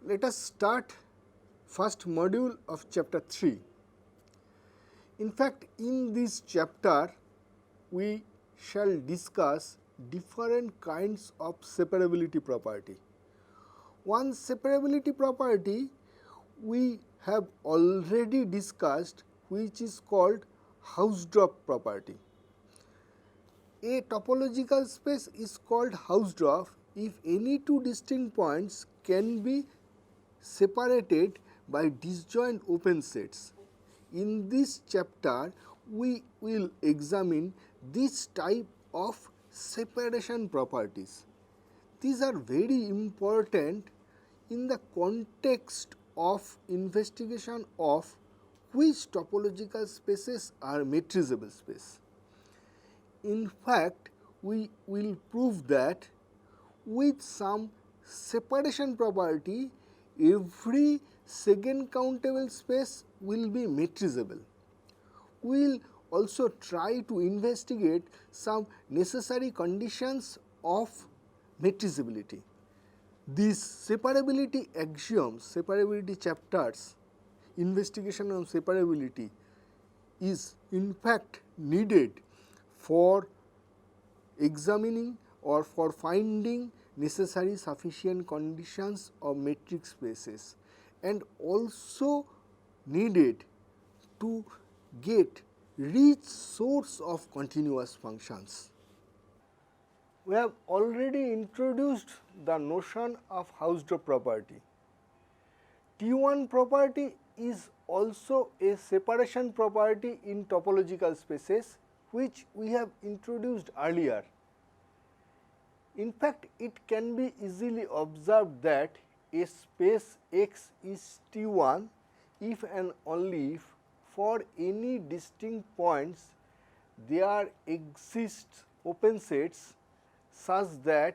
Let us start first module of chapter 3. In fact, in this chapter we shall discuss different kinds of separability property. One separability property we have already discussed, which is called Hausdorff property. A topological space is called Hausdorff if any two distinct points can be separated by disjoint open sets. In this chapter, we will examine this type of separation properties. These are very important in the context of investigation of which topological spaces are metrizable space. In fact, we will prove that with some separation property, every second countable space will be metrizable. We will also try to investigate some necessary conditions of metrizability. These separability axioms, separability chapters, investigation on separability is in fact needed for examining or for finding necessary sufficient conditions of metric spaces, and also needed to get rich source of continuous functions. We have already introduced the notion of Hausdorff property. T1 property is also a separation property in topological spaces, which we have introduced earlier. In fact, it can be easily observed that a space X is T1 if and only if for any distinct points there exists open sets such that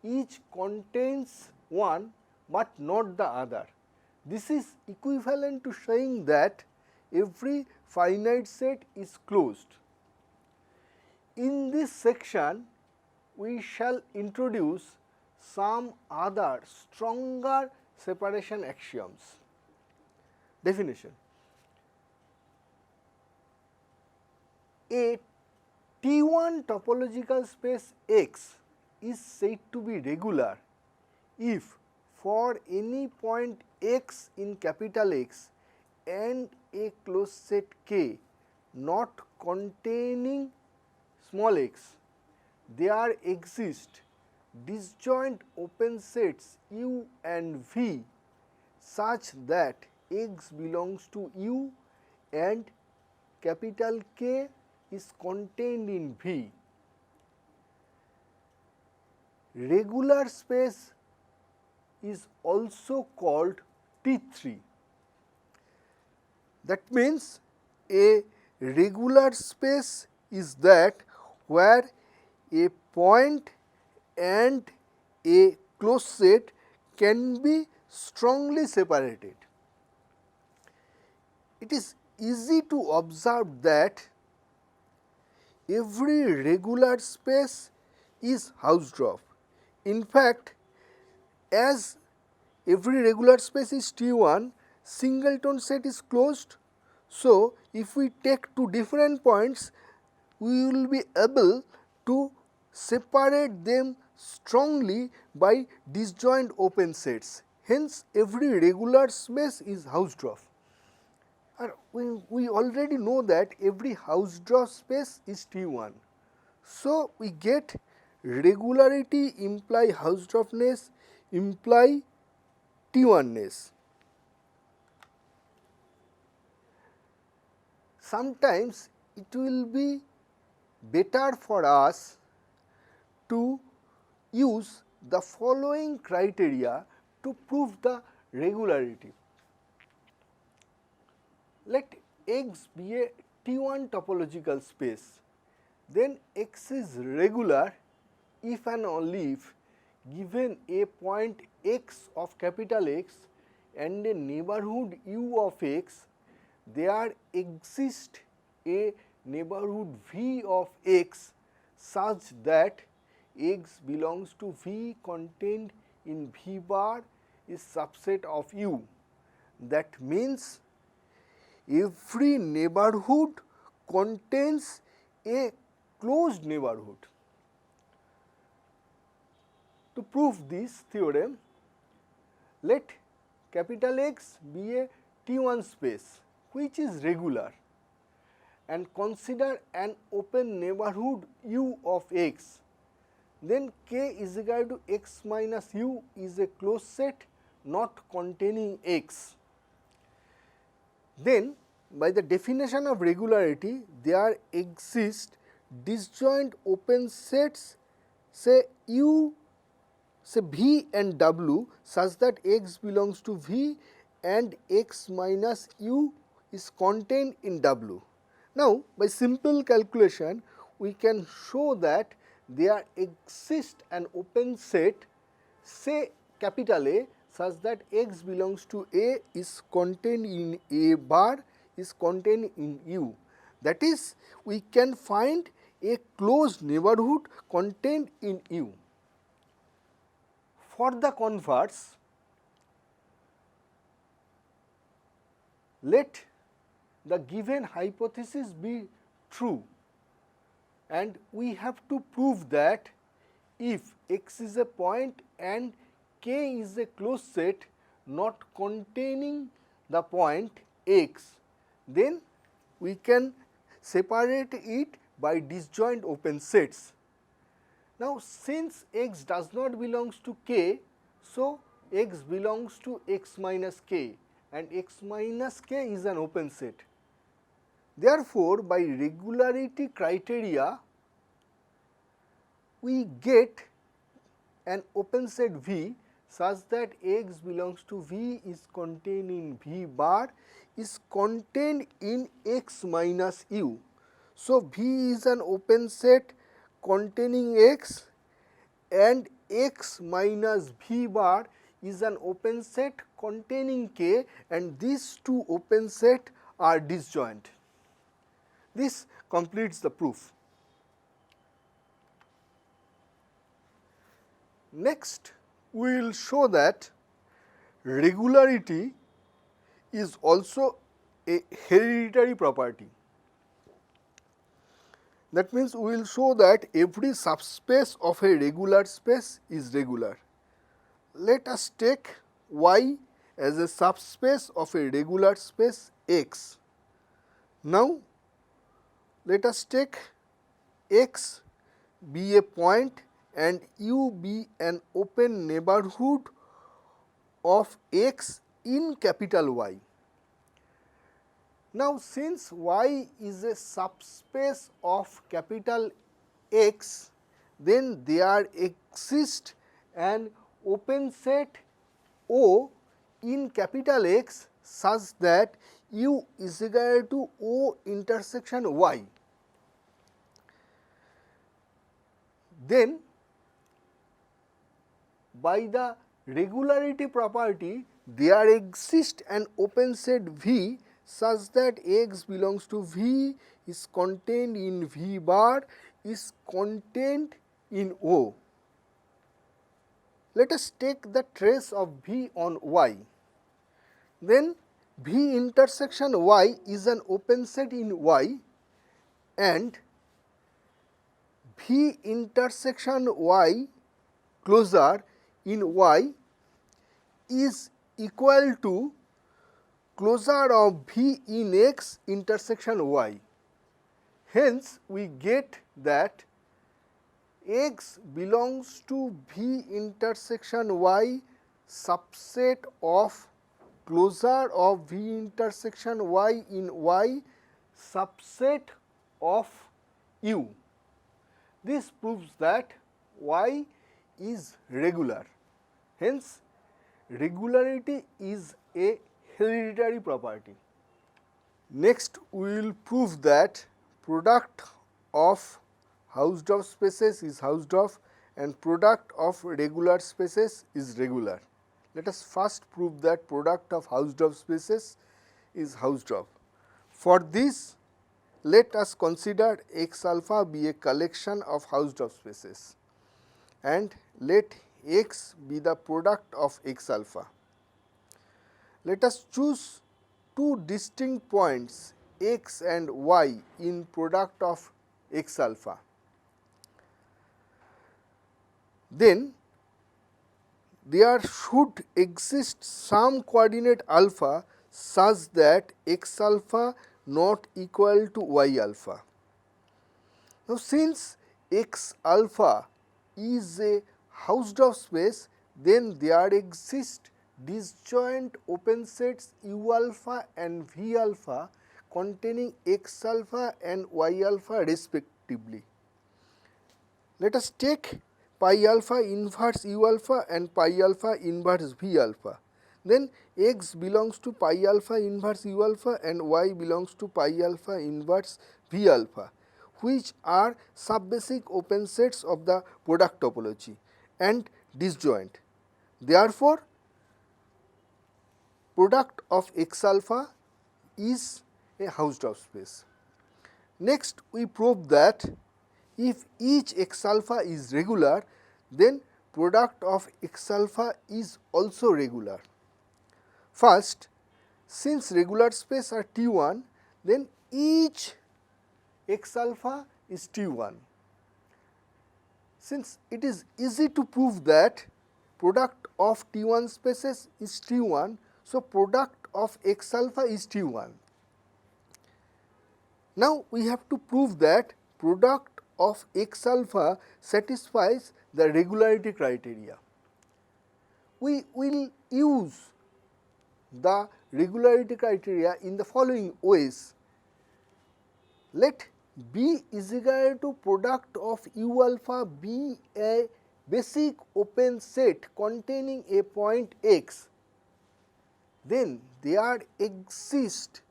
each contains one but not the other. This is equivalent to saying that every finite set is closed. In this section, we shall introduce some other stronger separation axioms. Definition: a T1 topological space X is said to be regular if for any point X in capital X and a closed set K not containing small x, there exist disjoint open sets U and V such that X belongs to U and capital K is contained in V. Regular space is also called T3. That means a regular space is that where a point and a closed set can be strongly separated. It is easy to observe that every regular space is Hausdorff. In fact, as every regular space is T1, singleton set is closed. So, if we take two different points, we will be able to separate them strongly by disjoint open sets. Hence, every regular space is Hausdorff. We already know that every Hausdorff space is T1. So, we get regularity imply Hausdorffness imply T1ness. Sometimes it will be better for us to use the following criteria to prove the regularity. Let X be a T1 topological space, then X is regular if and only if given a point X of capital X and a neighborhood U of X, there exists a neighborhood V of X such that X belongs to V contained in V bar is subset of U. That means every neighborhood contains a closed neighborhood. To prove this theorem, let capital X be a T1 space which is regular, and consider an open neighborhood U of X. Then K is equal to X minus U is a closed set not containing X. Then by the definition of regularity, there exist disjoint open sets, say U, say V and W, such that X belongs to V and X minus U is contained in W. Now by simple calculation we can show that there exists an open set, say capital A, such that X belongs to A is contained in A bar is contained in U. That is, we can find a closed neighborhood contained in U. For the converse, let the given hypothesis be true, and we have to prove that if X is a point and K is a closed set not containing the point X, then we can separate it by disjoint open sets. Now since X does not belongs to K, so X belongs to X minus K, and X minus K is an open set. Therefore, by regularity criteria, we get an open set V such that X belongs to V is contained in V bar is contained in X minus U. So V is an open set containing X, and X minus V bar is an open set containing K, and these two open set are disjoint. This completes the proof. Next, we will show that regularity is also a hereditary property. That means we will show that every subspace of a regular space is regular. Let us take Y as a subspace of a regular space X. Now let us take X be a point and U be an open neighborhood of X in capital Y. Now since Y is a subspace of capital X, then there exists an open set O in capital X such that U is equal to O intersection Y. Then by the regularity property, there exists an open set V such that X belongs to V is contained in V bar is contained in O. Let us take the trace of V on Y. Then V intersection Y is an open set in Y, and V intersection Y closure in Y is equal to closure of V in X intersection Y. Hence, we get that X belongs to V intersection Y subset of closure of V intersection Y in Y subset of U. This proves that Y is regular. Hence, regularity is a hereditary property. Next, we will prove that product of Hausdorff spaces is Hausdorff and product of regular spaces is regular. Let us first prove that product of Hausdorff spaces is Hausdorff. For this, let us consider X alpha be a collection of Hausdorff spaces, and let X be the product of X alpha. Let us choose two distinct points x and y in product of x alpha. Then there should exist some coordinate alpha such that x alpha not equal to y alpha. Now, since x alpha is a Hausdorff space, then there exist disjoint open sets U alpha and V alpha containing x alpha and y alpha respectively. Let us take pi alpha inverse U alpha and pi alpha inverse V alpha. Then x belongs to pi alpha inverse U alpha and y belongs to pi alpha inverse V alpha, which are subbasic open sets of the product topology and disjoint. Therefore, product of x alpha is a Hausdorff space. Next, we prove that if each x alpha is regular, then product of x alpha is also regular. First, since regular space are T1, then each x alpha is T1. Since it is easy to prove that product of T1 spaces is T1, so product of x alpha is T1. Now, we have to prove that product of x alpha satisfies the regularity criteria. We will use the regularity criteria in the following ways. Let B is equal to product of U alpha be a basic open set containing a point x, then there exist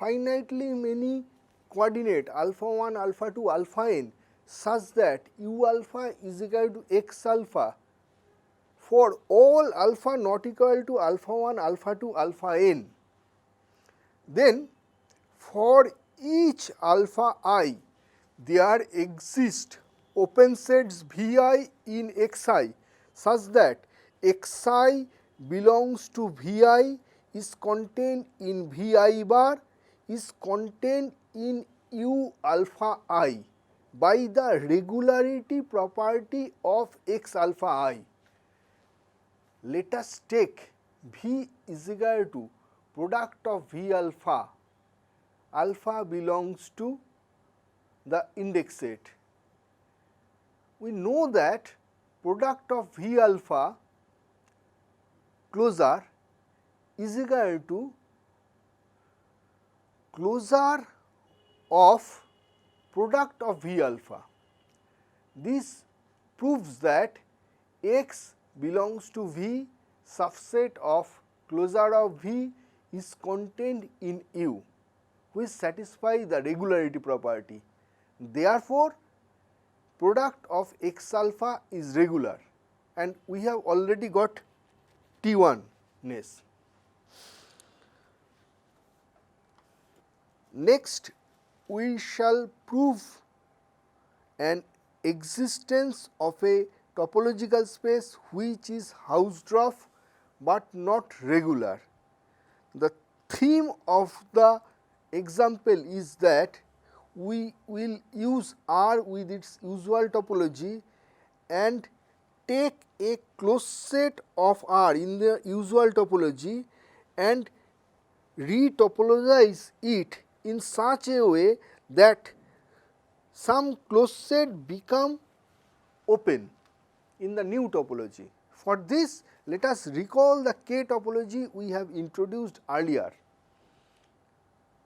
finitely many coordinate alpha 1, alpha 2, alpha n such that U alpha is equal to x alpha for all alpha not equal to alpha 1, alpha 2, alpha n. Then for each alpha I there exist open sets Vi in Xi such that Xi belongs to Vi is contained in Vi bar is contained in U alpha I by the regularity property of X alpha I. Let us take V is equal to product of V alpha, alpha belongs to the index set. We know that product of V alpha closure is equal to closure of product of V alpha. This proves that X belongs to V subset of closure of V is contained in U, which satisfies the regularity property. Therefore, product of X alpha is regular and we have already got T1ness. Next, we shall prove an existence of a topological space which is Hausdorff but not regular. The theme of the example is that we will use R with its usual topology and take a closed set of R in the usual topology and retopologize it in such a way that some closed set become open in the new topology. For this, let us recall the K topology we have introduced earlier.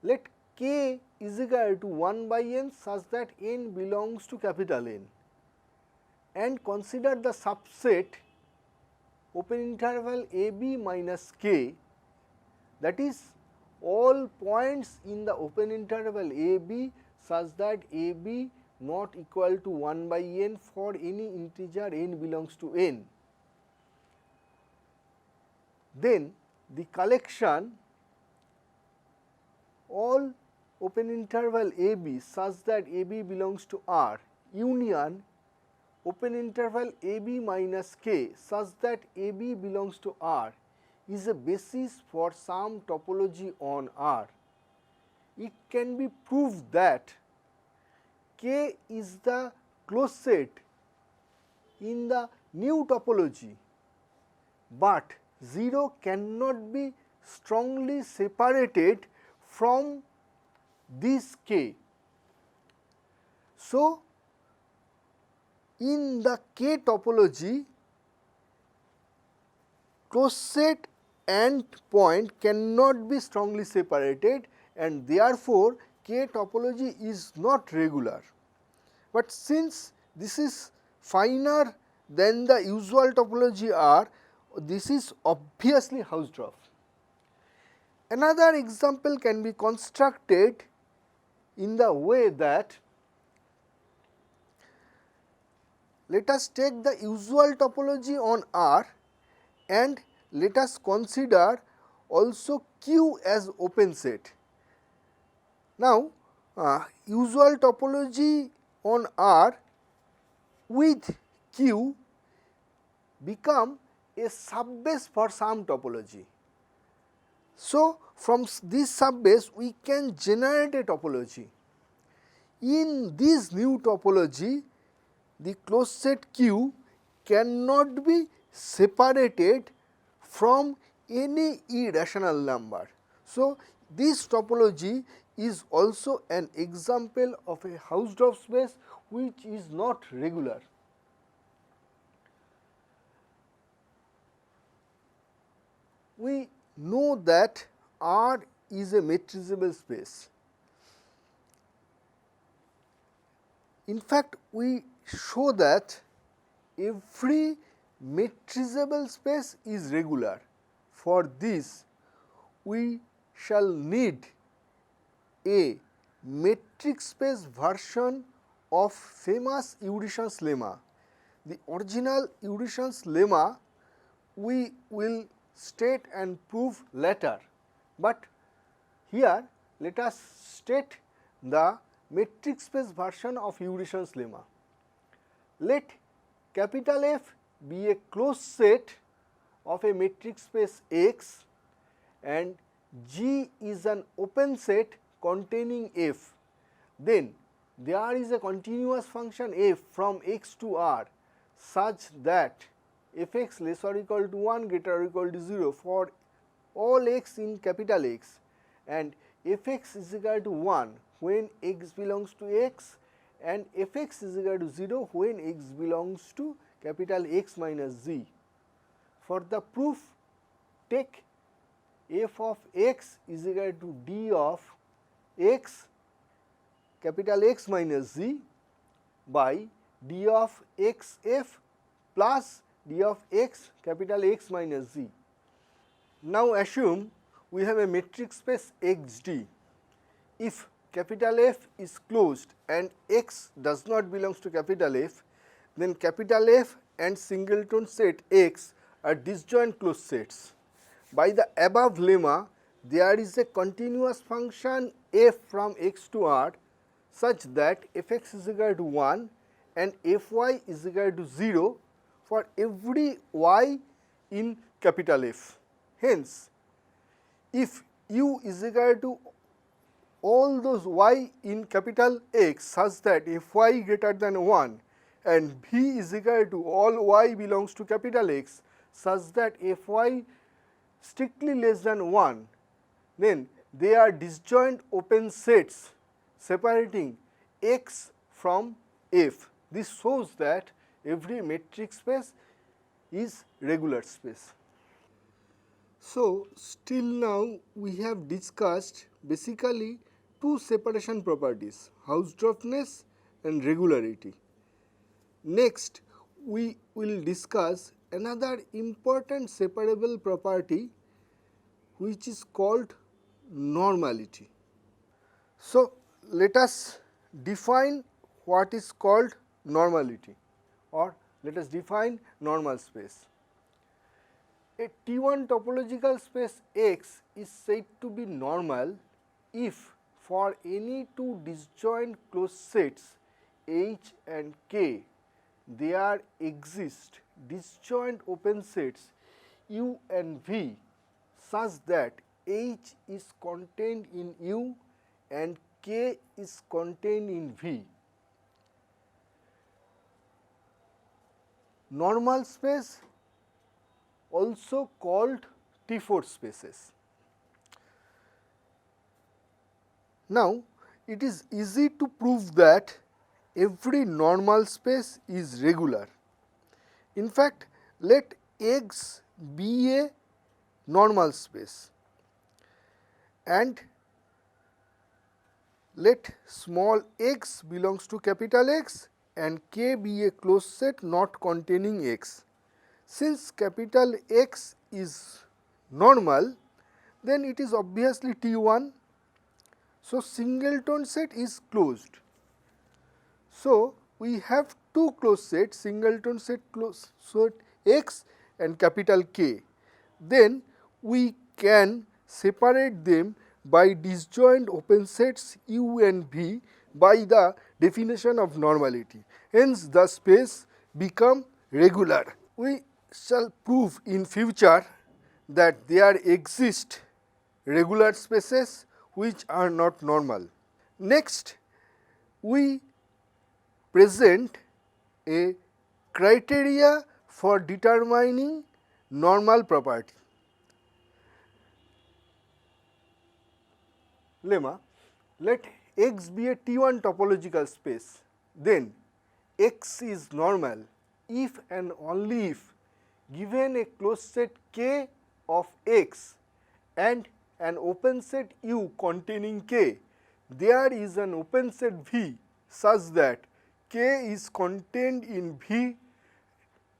Let K is equal to 1 by n such that n belongs to capital N, and consider the subset open interval a b minus k, that is all points in the open interval a b such that a b not equal to 1 by n for any integer n belongs to n. Then the collection all open interval a b such that a b belongs to R union open interval a b minus k such that a b belongs to R is a basis for some topology on R, it can be proved that K is the closed set in the new topology, but 0 cannot be strongly separated from this K. So, in the K topology, closed set and point cannot be strongly separated, and therefore, K topology is not regular. But since this is finer than the usual topology R, this is obviously Hausdorff. Another example can be constructed in the way that, let us take the usual topology on R and let us consider also Q as open set. Now, usual topology on R with Q become a subbase for some topology. So, from this subbase we can generate a topology. In this new topology, the closed set Q cannot be separated from any irrational number. So, this topology is also an example of a Hausdorff space which is not regular. We know that R is a metrizable space. In fact, we show that every metrizable space is regular. For this, we shall need a metric space version of famous Eurytion's lemma. The original Eurytion's lemma we will state and prove later, but here let us state the metric space version of Eurytion's lemma. Let capital F be a closed set of a metric space X and G is an open set containing F. Then there is a continuous function f from x to R such that f(x) less or equal to 1 greater or equal to 0 for all x in capital X, and f(x) is equal to 1 when x belongs to x and f(x) is equal to 0 when x belongs to capital X minus z. For the proof, take f of x is equal to d of x capital X minus z by d of x f plus d of x capital X minus z. Now assume we have a metric space x d. If capital F is closed and x does not belongs to capital F, then capital F and singleton set x are disjoint closed sets. By the above lemma, there is a continuous function f from x to R such that f(x) is equal to 1 and fy is equal to 0 for every y in capital F. Hence, if u is equal to all those y in capital X such that fy greater than 1 and v is equal to all y belongs to capital X such that fy strictly less than 1, then they are disjoint open sets separating X from F. This shows that every metric space is regular space. So, still now we have discussed basically two separation properties, Hausdorffness and regularity. Next, we will discuss another important separable property which is called normality. So, let us define what is called normality, or let us define normal space. A T1 topological space X is said to be normal if for any two disjoint closed sets H and K there exist disjoint open sets U and V such that H is contained in U and K is contained in V. Normal space also called T4 spaces. Now, it is easy to prove that every normal space is regular. In fact, let X be a normal space and let small x belongs to capital X and K be a closed set not containing X. Since capital X is normal, then it is obviously T1. So, singleton set is closed. So, we have two closed sets, singleton set closed set X and capital K. Then we can separate them by disjoint open sets U and V by the definition of normality. Hence, the space become regular. We shall prove in future that there exist regular spaces which are not normal. Next, we present a criteria for determining normal property. Lemma, let X be a T1 topological space, then X is normal if and only if given a closed set K of X and an open set U containing K, there is an open set V such that K is contained in V,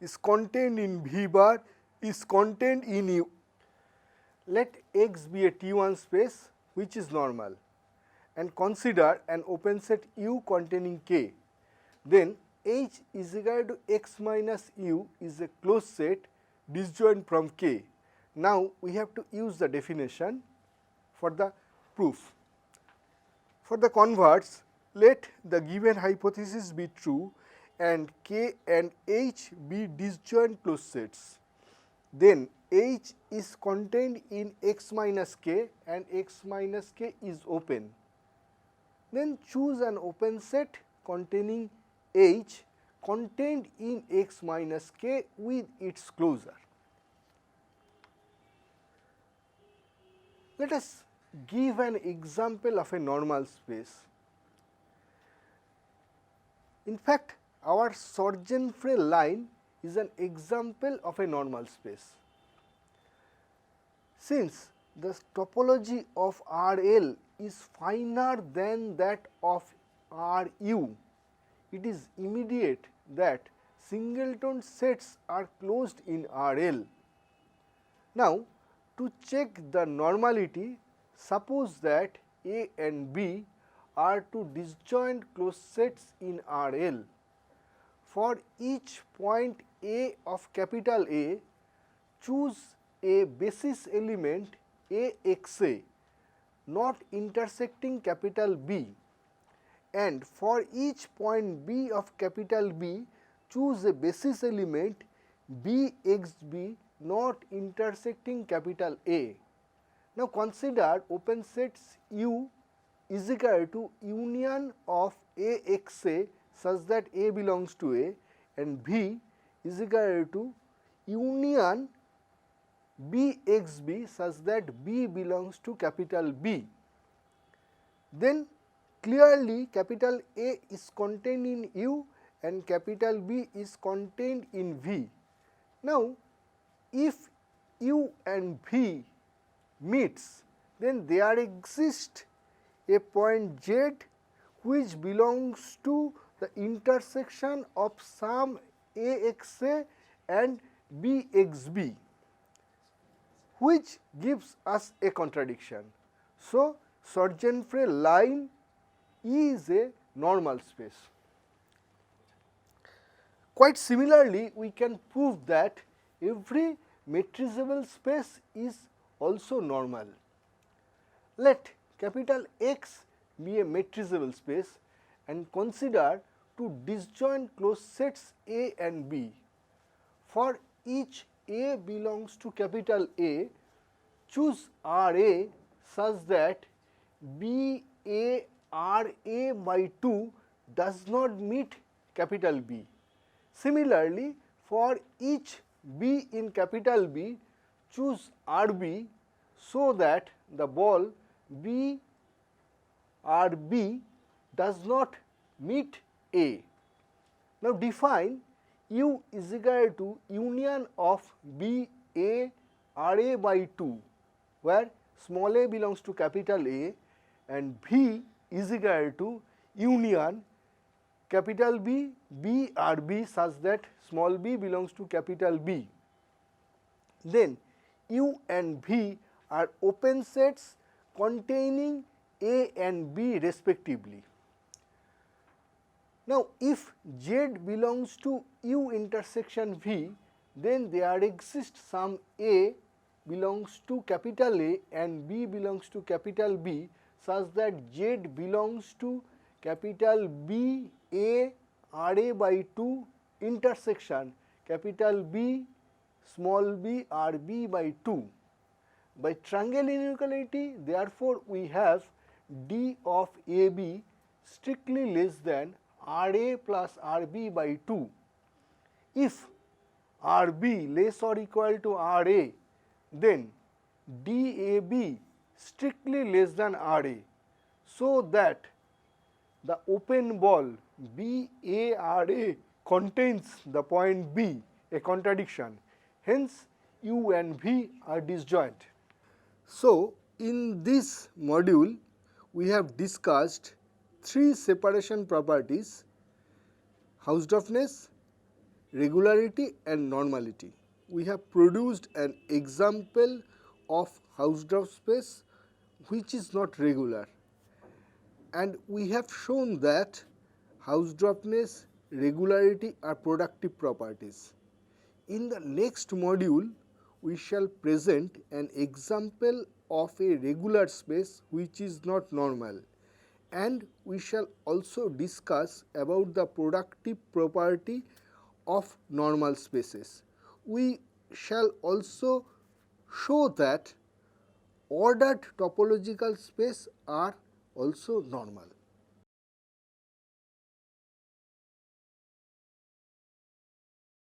is contained in V bar, is contained in U. Let X be a T1 space which is normal and consider an open set U containing K. Then H is equal to X minus U is a closed set disjoint from K. Now we have to use the definition for the proof. For the converse, let the given hypothesis be true and K and H be disjoint closed sets. Then H is contained in X minus K and X minus K is open. Then choose an open set containing H contained in X minus K with its closure. Let us give an example of a normal space. In fact, our Sorgenfrey line is an example of a normal space. Since the topology of RL is finer than that of RU, it is immediate that singleton sets are closed in RL. Now, to check the normality, suppose that A and B are two disjoint closed sets in RL. For each point A of capital A, choose a basis element AXA not intersecting capital B, and for each point B of capital B, choose a basis element BXB not intersecting capital A. Now consider open sets U is equal to union of AXA such that A belongs to A and V is equal to union BXB such that B belongs to capital B. Then clearly capital A is contained in U and capital B is contained in V. Now, if U and V meets, then there exists a point Z which belongs to the intersection of some AXA and BXB, which gives us a contradiction. So, Sorgenfrey line is a normal space. Quite similarly, we can prove that every metrizable space is also normal. Let capital X be a metrizable space and consider two disjoint closed sets A and B. For each A belongs to capital A, choose RA such that BA RA by 2 does not meet capital B. Similarly, for each B in capital B, choose RB so that the ball B RB does not meet A. Now define U is equal to union of B A RA by 2, where small a belongs to capital A and V is equal to union capital B B RB such that small b belongs to capital B. Then U and V are open sets containing A and B respectively. Now, if Z belongs to U intersection V, then there exists some A belongs to capital A and B belongs to capital B such that Z belongs to capital B A RA by 2 intersection capital B small b RB by 2. By triangle inequality, therefore, we have D of AB strictly less than RA plus RB by 2. If RB less or equal to RA, then DAB strictly less than RA, so that the open ball BARA contains the point B, a contradiction. Hence, U and V are disjoint. So, in this module, we have discussed three separation properties: Hausdorffness, regularity and normality. We have produced an example of Hausdorff space which is not regular, and we have shown that Hausdorffness, regularity are productive properties. In the next module, we shall present an example of a regular space which is not normal, and we shall also discuss about the productive property of normal spaces. We shall also show that ordered topological space are also normal.